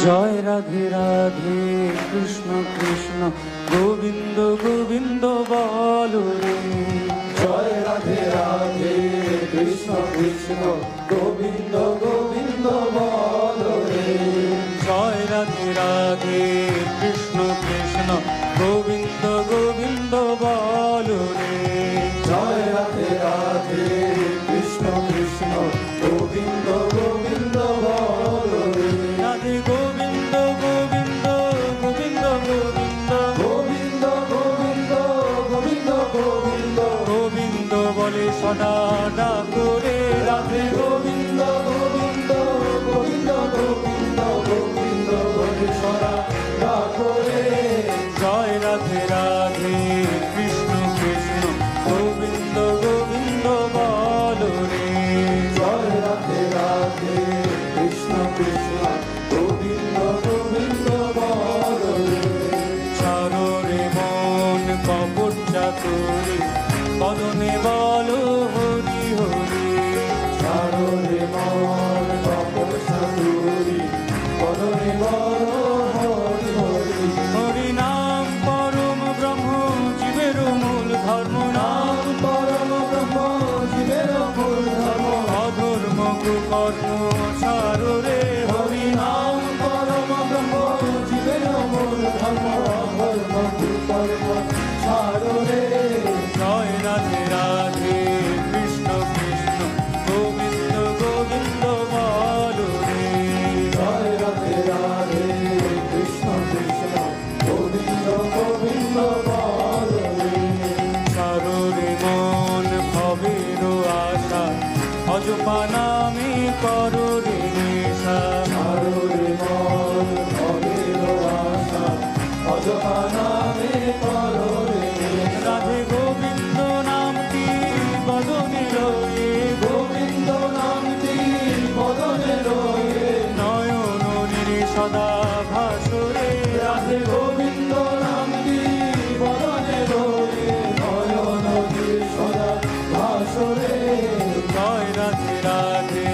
জয় রাধে রাধে কৃষ্ণ কৃষ্ণ গোবিন্দ গোবিন্দ বলো রে। জয় রাধে রাধে কৃষ্ণ কৃষ্ণ গোবিন্দ গোবিন্দ বলো রে। জয় রাধে রাধে কৃষ্ণ কৃষ্ণ গোবিন্দ গোবিন্দ বলো রে। জয় রাধে রাধে কৃষ্ণ কৃষ্ণ গোবিন্দ গোবিন্দ বলো রে। রাধে গোবিন্দ গোবিন্দ গোবিন্দ গোবিন্দ গোবিন্দ গোবিন্দ গোবিন্দ গোবিন্দ গোবিন্দ বলে সদা ডাকো রে। রাধে গোবিন্দ গোবিন্দ গোবিন্দ গোবিন্দ গোবিন্দ বলে সদা ডাকো রে। জয় রাধে রাধে কৃষ্ণ কৃষ্ণ গোবিন্দ গোবিন্দ বলো রে। জয় রাধে রাধে কৃষ্ণ কৃষ্ণ গোবিন্দ গোবিন্দ বলো রে। ছাড়ো রে মন কপট চাতুরি বদনে বলো হরি হরি। ছাড়ো রে মন কপট চাতুরি বদনে বলো হরি হরি। হরি নাম পরম ব্রহ্ম জীবের মূল ধর্ম। নাম নাম পরম ব্রহ্ম জীবের মূল ধর্ম। অধর্ম কুকর্ম ছাড়ো রে হরি নাম। নাম পরম ব্রহ্ম জীবের মূল ধর্ম। ধর্ম কুকর্ম ছাড়ো রে। জয় রাধে রাধে কৃষ্ণ কৃষ্ণ গোবিন্দ গোবিন্দ বলো রে। জয় রাধে রাধে কৃষ্ণ কৃষ্ণ গোবিন্দ গোবিন্দ বলো রে। ছাড়ো রে মন ভবের আশা অজপা নামে করো রে নেশা। ছাড়ো রে মন ভবের আশা অজপা নামে করো রে নেশা। রাধে গোবিন্দ নামটি বদনে রয়ে। গোবিন্দ নামটি বদনে রয়ে। নয়ন নিরে সদা ভাসরে। রাধে গোবিন্দ নামটি বদনে রয়ে। নয়ন দিয়ে সদা ভাসরে। জয় রাধে রাধে